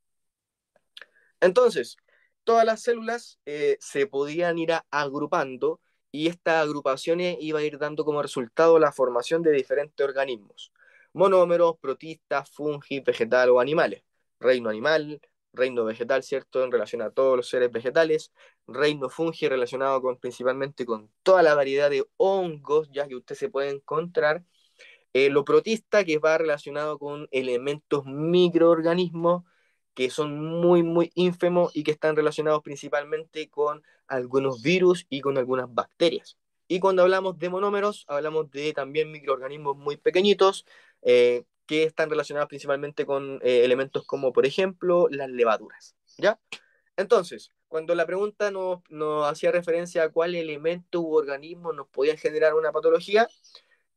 Entonces, todas las células se podían ir agrupando y estas agrupaciones iban a ir dando como resultado la formación de diferentes organismos, monómeros, protistas, fungi, vegetal o animales, reino animal, reino vegetal, ¿cierto?, en relación a todos los seres vegetales, reino fungi relacionado principalmente con toda la variedad de hongos ya que usted se puede encontrar, lo protista, que va relacionado con elementos microorganismos que son muy, muy ínfimos y que están relacionados principalmente con algunos virus y con algunas bacterias. Y cuando hablamos de monómeros, hablamos de también microorganismos muy pequeñitos que están relacionados principalmente con elementos como, por ejemplo, las levaduras. ¿Ya? Entonces, cuando la pregunta nos hacía referencia a cuál elemento u organismo nos podía generar una patología,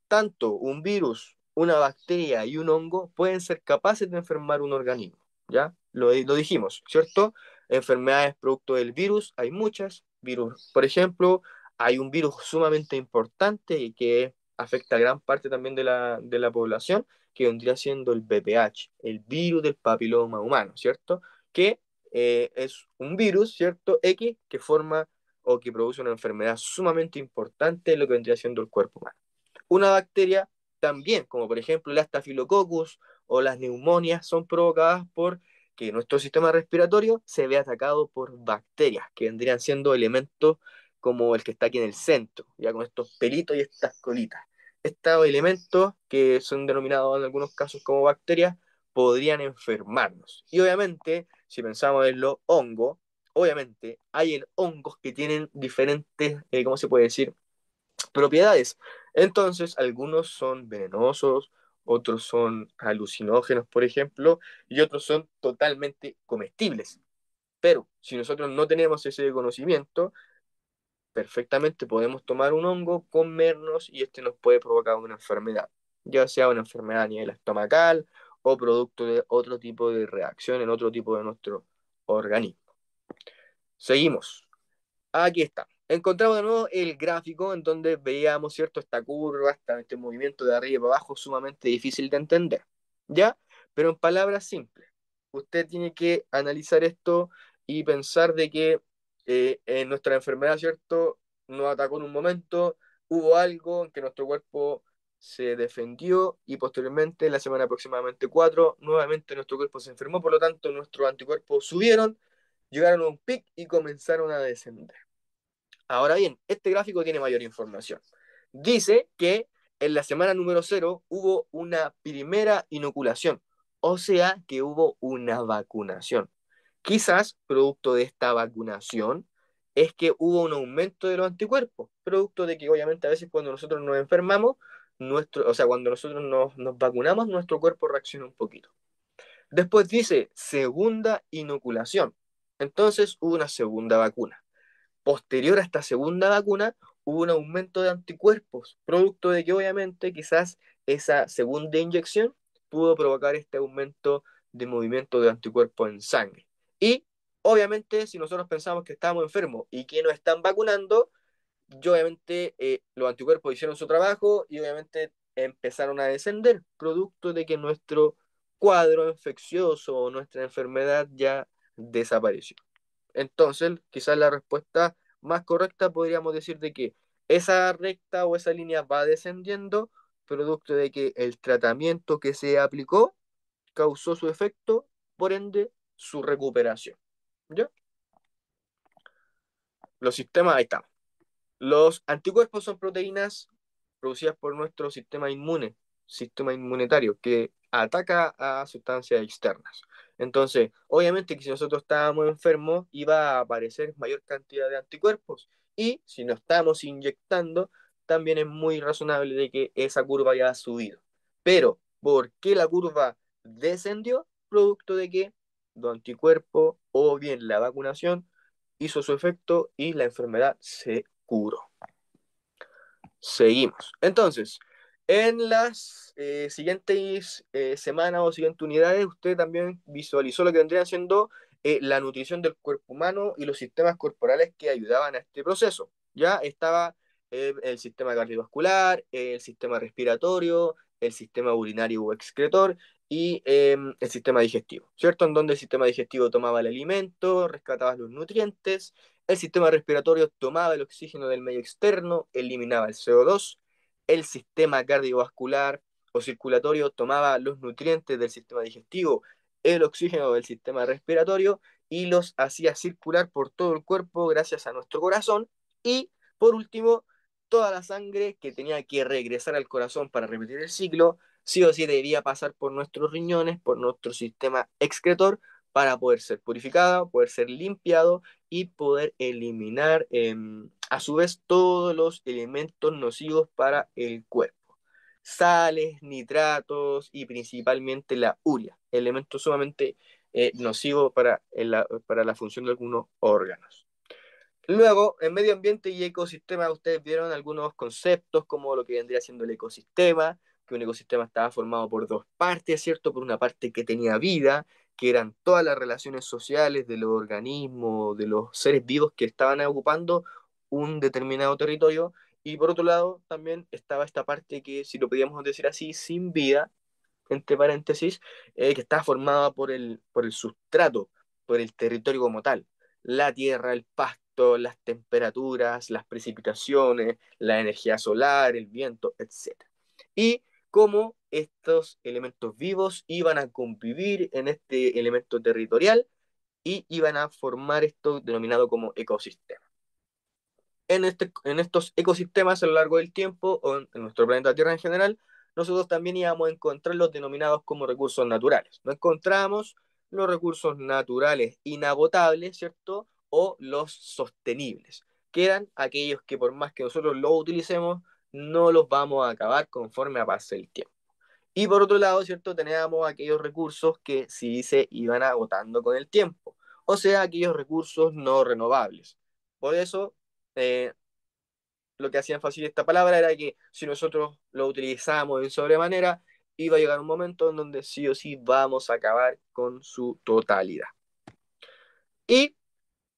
tanto un virus, una bacteria y un hongo pueden ser capaces de enfermar un organismo, ¿ya? Lo dijimos, ¿cierto? Enfermedades producto del virus, hay muchas. Virus, por ejemplo, hay un virus sumamente importante y que afecta a gran parte también de la población, que vendría siendo el VPH, el virus del papiloma humano, ¿cierto? Que es un virus, ¿cierto? X que forma o que produce una enfermedad sumamente importante en lo que vendría siendo el cuerpo humano. Una bacteria también, como por ejemplo el Staphylococcus o las neumonias, son provocadas por que nuestro sistema respiratorio se ve atacado por bacterias, que vendrían siendo elementos como el que está aquí en el centro, ya con estos pelitos y estas colitas. Estos elementos, que son denominados en algunos casos como bacterias, podrían enfermarnos. Y obviamente, si pensamos en los hongos, obviamente hay hongos que tienen diferentes, ¿cómo se puede decir?, propiedades. Entonces, algunos son venenosos, otros son alucinógenos, por ejemplo, y otros son totalmente comestibles. Pero si nosotros no tenemos ese conocimiento, perfectamente podemos tomar un hongo, comernos y este nos puede provocar una enfermedad, ya sea una enfermedad a nivel estomacal o producto de otro tipo de reacción en otro tipo de nuestro organismo. Seguimos. Aquí está. Encontramos de nuevo el gráfico en donde veíamos, ¿cierto?, esta curva, este movimiento de arriba para abajo sumamente difícil de entender, ¿ya? Pero en palabras simples, usted tiene que analizar esto y pensar de que en nuestra enfermedad, ¿cierto?, nos atacó en un momento, hubo algo en que nuestro cuerpo se defendió y posteriormente, en la semana aproximadamente 4, nuevamente nuestro cuerpo se enfermó, por lo tanto nuestros anticuerpos subieron, llegaron a un pic y comenzaron a descender. Ahora bien, este gráfico tiene mayor información. Dice que en la semana número 0 hubo una primera inoculación, o sea que hubo una vacunación. Quizás, producto de esta vacunación, es que hubo un aumento de los anticuerpos, producto de que obviamente a veces cuando nosotros nos enfermamos, cuando nosotros nos vacunamos, nuestro cuerpo reacciona un poquito. Después dice segunda inoculación. Entonces hubo una segunda vacuna. Posterior a esta segunda vacuna, hubo un aumento de anticuerpos, producto de que obviamente quizás esa segunda inyección pudo provocar este aumento de movimiento de anticuerpos en sangre. Y obviamente si nosotros pensamos que estamos enfermos y que nos están vacunando, obviamente los anticuerpos hicieron su trabajo y obviamente empezaron a descender, producto de que nuestro cuadro infeccioso o nuestra enfermedad ya desapareció. Entonces, quizás la respuesta más correcta podríamos decir de que esa recta o esa línea va descendiendo, producto de que el tratamiento que se aplicó causó su efecto, por ende, su recuperación. ¿Ya? Los sistemas, ahí están. Los anticuerpos son proteínas producidas por nuestro sistema inmunitario, que ataca a sustancias externas. Entonces, obviamente que si nosotros estábamos enfermos, iba a aparecer mayor cantidad de anticuerpos. Y si no estamos inyectando, también es muy razonable de que esa curva haya subido. Pero, ¿por qué la curva descendió? Producto de que los anticuerpos o bien la vacunación hizo su efecto y la enfermedad se curó. Seguimos. Entonces, en las siguientes semanas o siguientes unidades, usted también visualizó lo que vendría siendo la nutrición del cuerpo humano y los sistemas corporales que ayudaban a este proceso. Ya estaba el sistema cardiovascular, el sistema respiratorio, el sistema urinario o excretor y el sistema digestivo, ¿cierto? En donde el sistema digestivo tomaba el alimento, rescataba los nutrientes, el sistema respiratorio tomaba el oxígeno del medio externo, eliminaba el CO2, el sistema cardiovascular o circulatorio tomaba los nutrientes del sistema digestivo, el oxígeno del sistema respiratorio y los hacía circular por todo el cuerpo gracias a nuestro corazón. Y por último, toda la sangre que tenía que regresar al corazón para repetir el ciclo, sí o sí debía pasar por nuestros riñones, por nuestro sistema excretor, para poder ser purificado, poder ser limpiado y poder eliminar a su vez todos los elementos nocivos para el cuerpo. Sales, nitratos y principalmente la urea, elementos sumamente nocivos para la función de algunos órganos. Luego, en medio ambiente y ecosistema, ustedes vieron algunos conceptos como lo que vendría siendo el ecosistema, que un ecosistema estaba formado por dos partes, ¿cierto? Por una parte que tenía vida, que eran todas las relaciones sociales de los organismos, de los seres vivos que estaban ocupando un determinado territorio, y por otro lado también estaba esta parte que, si lo podíamos decir así, sin vida, entre paréntesis, que está formada por el sustrato, por el territorio como tal, la tierra, el pasto, las temperaturas, las precipitaciones, la energía solar, el viento, etc. Y cómo estos elementos vivos iban a convivir en este elemento territorial y iban a formar esto denominado como ecosistema. En estos ecosistemas a lo largo del tiempo, o en nuestro planeta Tierra en general, nosotros también íbamos a encontrar los denominados como recursos naturales. No encontramos los recursos naturales inagotables, ¿cierto? O los sostenibles, que eran aquellos que por más que nosotros los utilicemos, no los vamos a acabar conforme pase el tiempo. Y por otro lado, ¿cierto? Teníamos aquellos recursos que sí se iban agotando con el tiempo, o sea, aquellos recursos no renovables. Por eso, eh, lo que hacía énfasis esta palabra era que si nosotros lo utilizamos en sobremanera, iba a llegar un momento en donde sí o sí vamos a acabar con su totalidad. Y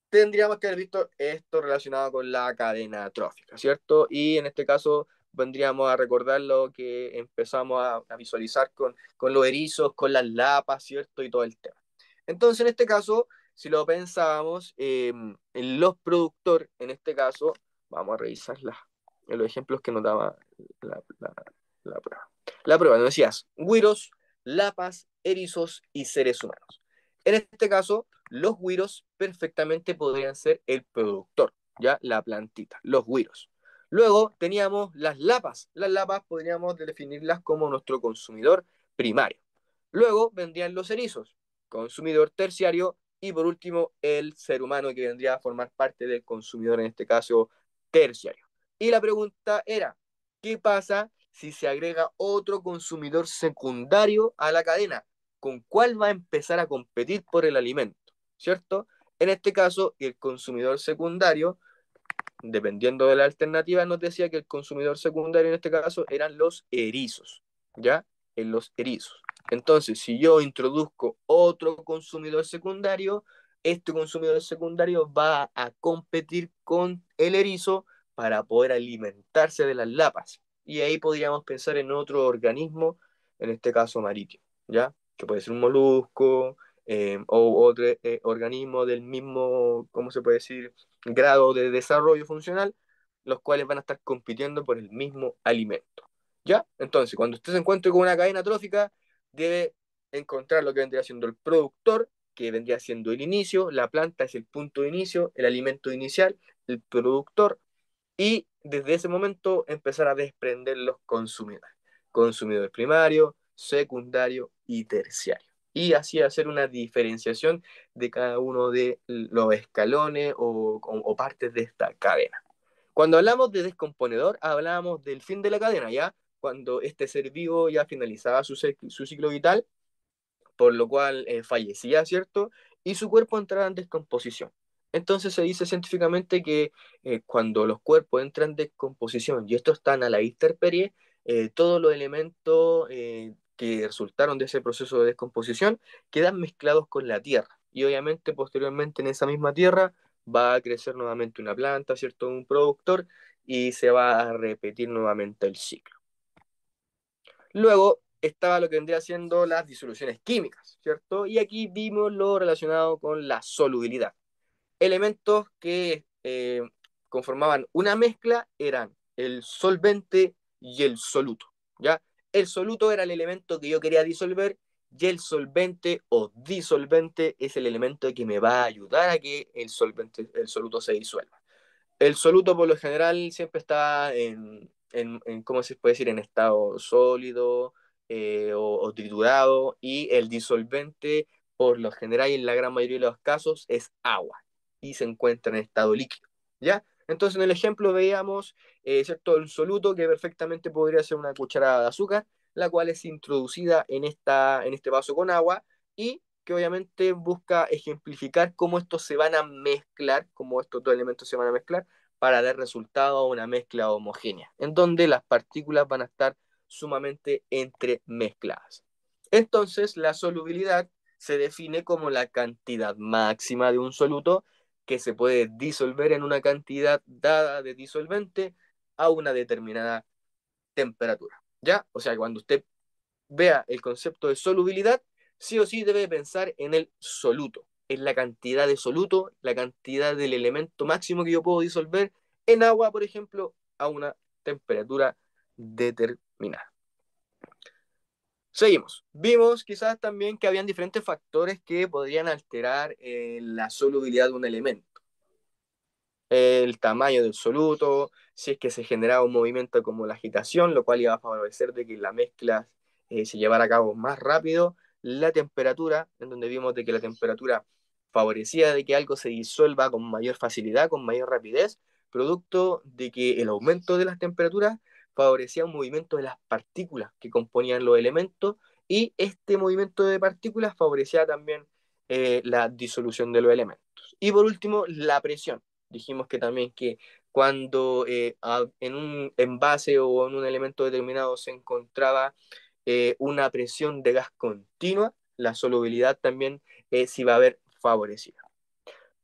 tendríamos que haber visto esto relacionado con la cadena trófica, ¿cierto? Y en este caso vendríamos a recordar lo que empezamos a visualizar con los erizos, con las lapas, ¿cierto? Y todo el tema. Entonces, en este caso, si lo pensábamos, en los productores, en este caso, vamos a revisar los ejemplos que nos daba la, la, la prueba. La prueba nos decías, güiros, lapas, erizos y seres humanos. En este caso, los güiros perfectamente podrían ser el productor, ¿ya? La plantita, los güiros. Luego teníamos las lapas. Las lapas podríamos definirlas como nuestro consumidor primario. Luego vendrían los erizos, consumidor terciario, y por último el ser humano, que vendría a formar parte del consumidor, en este caso terciario. Y la pregunta era, ¿qué pasa si se agrega otro consumidor secundario a la cadena? ¿Con cuál va a empezar a competir por el alimento? ¿Cierto? En este caso, el consumidor secundario, dependiendo de la alternativa, nos decía que el consumidor secundario en este caso eran los erizos, ¿ya? En los erizos. Entonces, si yo introduzco otro consumidor secundario, este consumidor secundario va a competir con el erizo para poder alimentarse de las lapas. Y ahí podríamos pensar en otro organismo, en este caso marítimo, ¿ya? Que puede ser un molusco, o otro organismo del mismo, ¿cómo se puede decir?, grado de desarrollo funcional, los cuales van a estar compitiendo por el mismo alimento. ¿Ya? Entonces, cuando usted se encuentre con una cadena trófica, debe encontrar lo que vendría siendo el productor, que vendría siendo el inicio, la planta es el punto de inicio, el alimento inicial, el productor, y desde ese momento empezar a desprender los consumidores. Consumidor primario, secundario y terciario. Y así hacer una diferenciación de cada uno de los escalones o partes de esta cadena. Cuando hablamos de descomponedor, hablamos del fin de la cadena, ¿ya? Cuando este ser vivo ya finalizaba su ciclo vital, por lo cual fallecía, ¿cierto? Y su cuerpo entraba en descomposición. Entonces se dice científicamente que cuando los cuerpos entran en descomposición y estos están a la intemperie, todos los elementos que resultaron de ese proceso de descomposición quedan mezclados con la tierra. Y obviamente posteriormente en esa misma tierra va a crecer nuevamente una planta, ¿cierto? Un productor, y se va a repetir nuevamente el ciclo. Luego estaba lo que vendría siendo las disoluciones químicas, ¿cierto? Y aquí vimos lo relacionado con la solubilidad. Elementos que conformaban una mezcla eran el solvente y el soluto, ¿ya? El soluto era el elemento que yo quería disolver y el solvente o disolvente es el elemento que me va a ayudar a que el soluto se disuelva. El soluto por lo general siempre está ¿cómo se puede decir?, en estado sólido o triturado, y el disolvente por lo general y en la gran mayoría de los casos es agua y se encuentra en estado líquido, ¿ya? Entonces en el ejemplo veíamos, ¿cierto?, el soluto que perfectamente podría ser una cucharada de azúcar, la cual es introducida en este vaso con agua y que obviamente busca ejemplificar cómo estos se van a mezclar, cómo estos dos elementos se van a mezclar para dar resultado a una mezcla homogénea, en donde las partículas van a estar sumamente entremezcladas. Entonces, la solubilidad se define como la cantidad máxima de un soluto que se puede disolver en una cantidad dada de disolvente a una determinada temperatura, ¿ya? O sea, cuando usted vea el concepto de solubilidad, sí o sí debe pensar en el soluto, en la cantidad de soluto, la cantidad del elemento máximo que yo puedo disolver en agua, por ejemplo, a una temperatura determinada. Seguimos. Vimos quizás también que habían diferentes factores que podrían alterar la solubilidad de un elemento. El tamaño del soluto, si es que se generaba un movimiento como la agitación, lo cual iba a favorecer de que la mezcla se llevara a cabo más rápido, la temperatura, en donde vimos de que la temperatura favorecía de que algo se disuelva con mayor facilidad, con mayor rapidez, producto de que el aumento de las temperaturas favorecía un movimiento de las partículas que componían los elementos, y este movimiento de partículas favorecía también la disolución de los elementos. Y por último, la presión. Dijimos que también que cuando en un envase o en un elemento determinado se encontraba una presión de gas continua, la solubilidad también se iba a ver favorecida.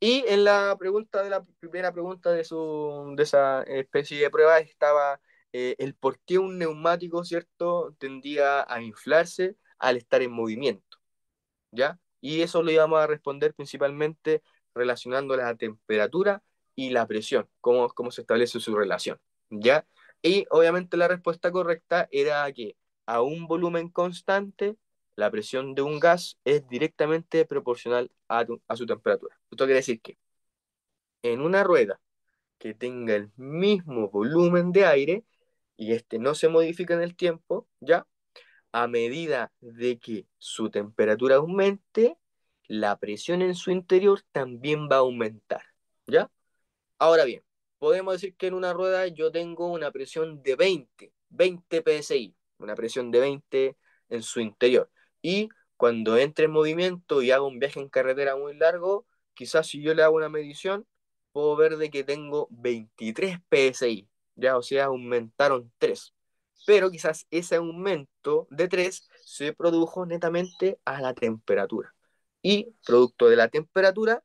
Y en la primera pregunta de esa especie de prueba estaba el por qué un neumático, ¿cierto?, tendía a inflarse al estar en movimiento, ¿ya? Y eso lo íbamos a responder principalmente relacionando la temperatura y la presión, cómo se establece su relación, ¿ya? Y obviamente la respuesta correcta era que a un volumen constante, la presión de un gas es directamente proporcional a su temperatura. Esto quiere decir que en una rueda que tenga el mismo volumen de aire y este no se modifica en el tiempo, ¿ya? A medida de que su temperatura aumente, la presión en su interior también va a aumentar, ¿ya? Ahora bien, podemos decir que en una rueda yo tengo una presión de 20 psi, una presión de 20 en su interior. Y cuando entre en movimiento y hago un viaje en carretera muy largo, quizás si yo le hago una medición, puedo ver de que tengo 23 psi, ya, o sea, aumentaron 3. Pero quizás ese aumento de 3 se produjo netamente a la temperatura. Y producto de la temperatura,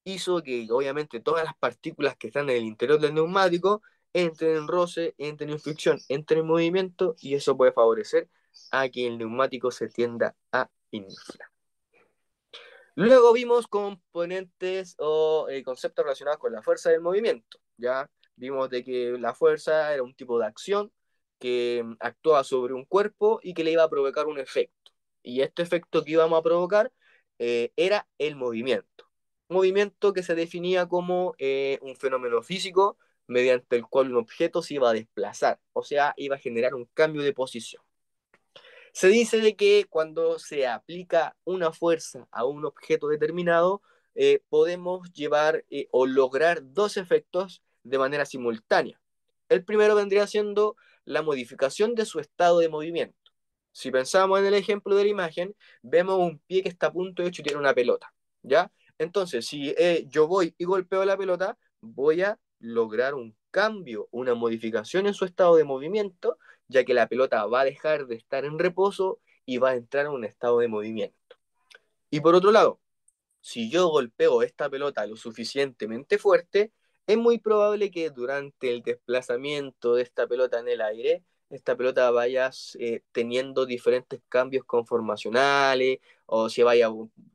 hizo que obviamente todas las partículas que están en el interior del neumático entren en roce, entren en fricción, entren en movimiento y eso puede favorecer a que el neumático se tienda a inflar. Luego vimos componentes o conceptos relacionados con la fuerza del movimiento. Ya vimos de que la fuerza era un tipo de acción que actuaba sobre un cuerpo y que le iba a provocar un efecto. Y este efecto que íbamos a provocar era el movimiento. Movimiento que se definía como un fenómeno físico mediante el cual un objeto se iba a desplazar, o sea, iba a generar un cambio de posición. Se dice de que cuando se aplica una fuerza a un objeto determinado, podemos llevar o lograr dos efectos de manera simultánea. El primero vendría siendo la modificación de su estado de movimiento. Si pensamos en el ejemplo de la imagen, vemos un pie que está a punto de chutear una pelota, ¿ya? Entonces, si yo voy y golpeo la pelota, voy a lograr un cambio, una modificación en su estado de movimiento, ya que la pelota va a dejar de estar en reposo y va a entrar en un estado de movimiento. Y por otro lado, si yo golpeo esta pelota lo suficientemente fuerte, es muy probable que durante el desplazamiento de esta pelota en el aire, esta pelota vaya teniendo diferentes cambios conformacionales o se vaya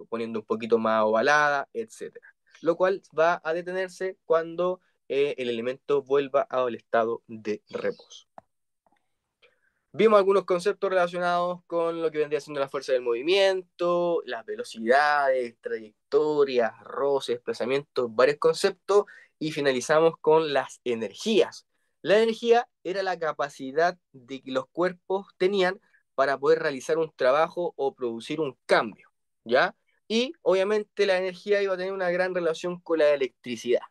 poniendo un poquito más ovalada, etc. Lo cual va a detenerse cuando el elemento vuelva al estado de reposo. Vimos algunos conceptos relacionados con lo que vendría siendo la fuerza del movimiento, las velocidades, trayectorias, roces, desplazamientos, varios conceptos, y finalizamos con las energías. La energía era la capacidad de que los cuerpos tenían para poder realizar un trabajo o producir un cambio, ¿ya? Y obviamente la energía iba a tener una gran relación con la electricidad.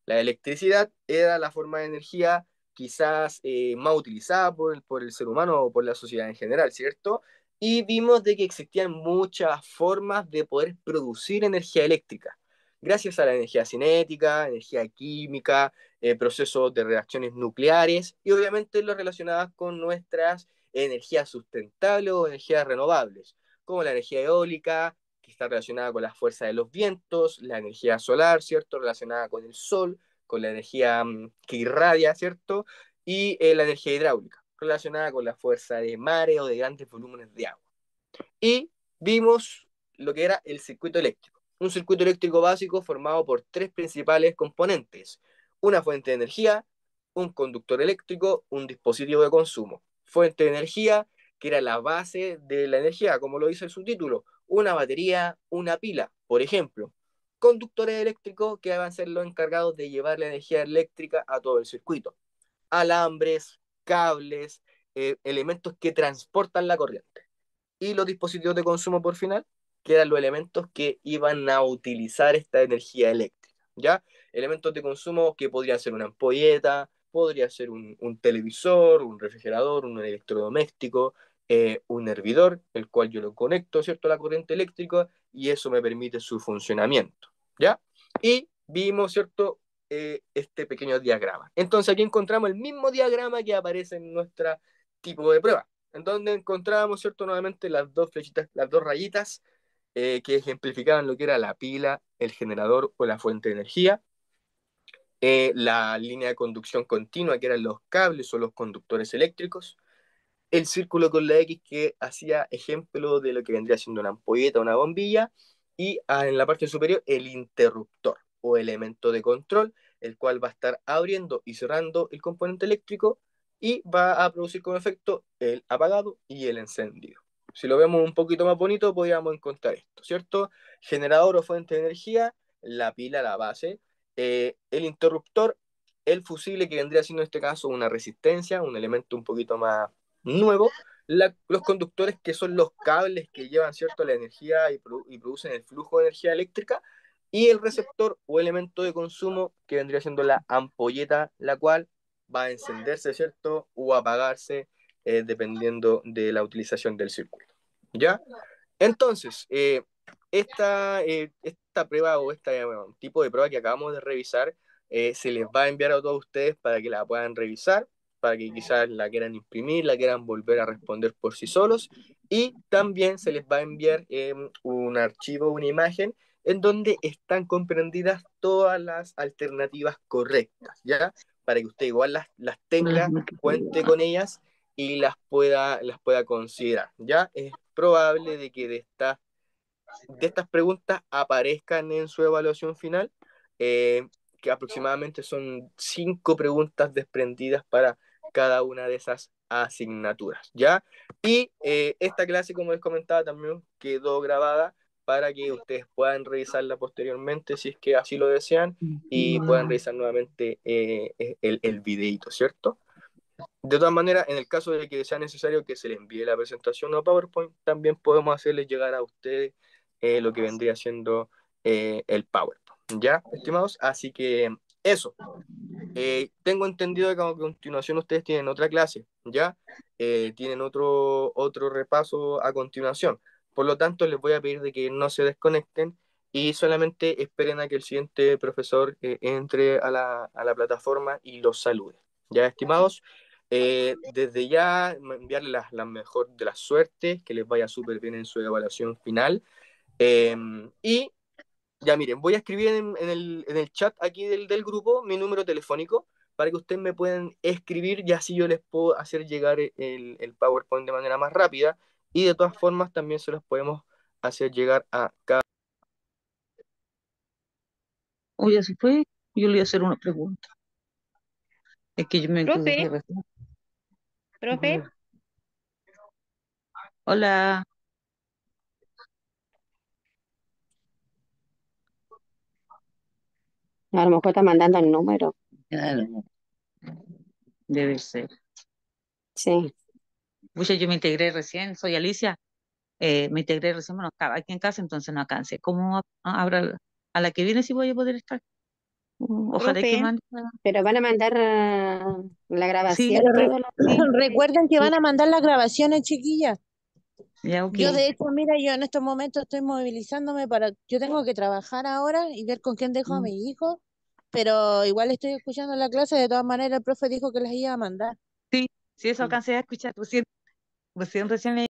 La electricidad era la forma de energía quizás más utilizada por el ser humano o por la sociedad en general, ¿cierto? Y vimos de que existían muchas formas de poder producir energía eléctrica, gracias a la energía cinética, energía química, procesos de reacciones nucleares y obviamente lo relacionadas con nuestras energías sustentables o energías renovables, como la energía eólica, que está relacionada con la fuerza de los vientos, la energía solar, ¿cierto? Relacionada con el sol, con la energía que irradia, ¿cierto? Y la energía hidráulica, relacionada con la fuerza de mares o de grandes volúmenes de agua. Y vimos lo que era el circuito eléctrico. Un circuito eléctrico básico formado por tres principales componentes: una fuente de energía, un conductor eléctrico, un dispositivo de consumo. Fuente de energía, que era la base de la energía, como lo dice el subtítulo, una batería, una pila, por ejemplo. Conductores eléctricos, que van a ser los encargados de llevar la energía eléctrica a todo el circuito. Alambres, cables, elementos que transportan la corriente. Y los dispositivos de consumo por final, que eran los elementos que iban a utilizar esta energía eléctrica, ¿ya? Elementos de consumo que podrían ser una ampolleta, podría ser un televisor, un refrigerador, un electrodoméstico, un hervidor, el cual yo lo conecto, ¿cierto?, a la corriente eléctrica y eso me permite su funcionamiento, ¿ya? Y vimos, ¿cierto?, este pequeño diagrama. Entonces aquí encontramos el mismo diagrama que aparece en nuestro tipo de prueba, en donde encontrábamos, ¿cierto?, nuevamente las dos flechitas, las dos rayitas que ejemplificaban lo que era la pila, el generador o la fuente de energía, la línea de conducción continua, que eran los cables o los conductores eléctricos, el círculo con la X que hacía ejemplo de lo que vendría siendo una ampolleta o una bombilla, y en la parte superior el interruptor o elemento de control, el cual va a estar abriendo y cerrando el componente eléctrico y va a producir como efecto el apagado y el encendido. Si lo vemos un poquito más bonito, podríamos encontrar esto, ¿cierto? Generador o fuente de energía, la pila, la base, el interruptor, el fusible, que vendría siendo en este caso una resistencia, un elemento un poquito más nuevo, los conductores, que son los cables que llevan, ¿cierto?, la energía y producen el flujo de energía eléctrica, y el receptor o elemento de consumo, que vendría siendo la ampolleta, la cual va a encenderse, ¿cierto?, o apagarse, dependiendo de la utilización del circuito. ¿Ya? Entonces, esta prueba o este tipo de prueba que acabamos de revisar, se les va a enviar a todos ustedes para que la puedan revisar, para que quizás la quieran imprimir, la quieran volver a responder por sí solos, y también se les va a enviar un archivo, una imagen, en donde están comprendidas todas las alternativas correctas, ¿ya? Para que usted igual las tenga, cuente con ellas y las pueda considerar, ¿ya? Es probable de que de estas preguntas aparezcan en su evaluación final, que aproximadamente son 5 preguntas desprendidas para cada una de esas asignaturas, ¿ya? Y esta clase, como les comentaba, también quedó grabada para que ustedes puedan revisarla posteriormente si es que así lo desean y puedan revisar nuevamente el videito, ¿cierto? De todas maneras, en el caso de que sea necesario que se les envíe la presentación o PowerPoint, también podemos hacerles llegar a ustedes lo que vendría siendo el PowerPoint. ¿Ya, estimados? Así que eso. Tengo entendido que a continuación ustedes tienen otra clase, ¿ya? Tienen otro repaso a continuación. Por lo tanto, les voy a pedir de que no se desconecten y solamente esperen a que el siguiente profesor entre a la plataforma y los salude. ¿Ya, estimados? Desde ya, enviarles la mejor de las suertes, que les vaya súper bien en su evaluación final. Y ya miren, voy a escribir en el chat aquí del grupo mi número telefónico para que ustedes me puedan escribir y así yo les puedo hacer llegar el PowerPoint de manera más rápida, y de todas formas también se los podemos hacer llegar a cada... Oye, así fue. Yo le voy a hacer una pregunta. Es que yo me Profe, equivoqué recién. profe, Hola. a lo mejor está mandando el número. Claro, debe ser. Sí. Pucha, yo me integré recién, soy Alicia. Me integré recién, bueno, estaba aquí en casa, entonces no alcancé. ¿Cómo habrá a la que viene si voy a poder estar? Ojalá que Profe, mande. pero van a mandar la Sí, grabación y Pero todo lo... sí, recuerden que sí, van a mandar las grabaciones, chiquillas. ya, ok. Yo de hecho, mira, yo en estos momentos estoy movilizándome yo tengo que trabajar ahora y ver con quién dejo a Mm, mi hijo, pero igual estoy escuchando la clase, de todas maneras el profe dijo que las iba a mandar. Sí, sí, eso Mm. alcancé a escuchar. Recién recién